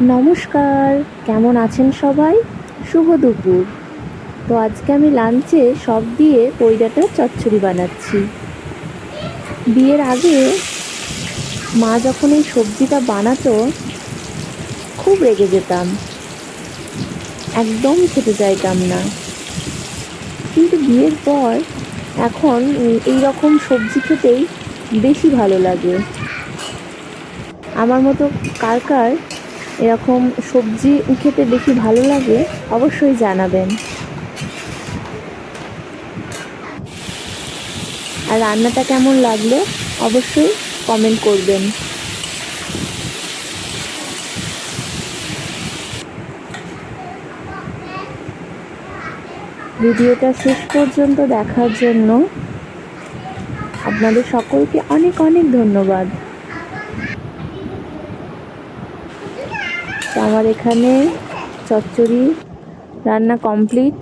নমস্কার, কেমন আছেন সবাই? শুভ দুপুর। তো আজকে আমি লাঞ্চে সব দিয়ে পই ডাঁটার চচ্চড়ি বানাচ্ছি। বিয়ের আগে মা যখন এই সবজিটা বানাতো খুব রেগে যেতাম, একদম খেতে চাইতাম না। কিন্তু বিয়ের পর এখন এই রকম সবজি খেতেই বেশি ভালো লাগে। আমার মতো কার কার এরকম সবজি খেতে বেশি ভালো লাগে অবশ্যই জানাবেন। আর রান্নাটা কেমন লাগলো অবশ্যই কমেন্ট করবেন। ভিডিওটা শেষ পর্যন্ত দেখার জন্য আপনাদের সকলকে অনেক অনেক ধন্যবাদ। তো আমার এখানে চচ্চড়ি রান্না কমপ্লিট।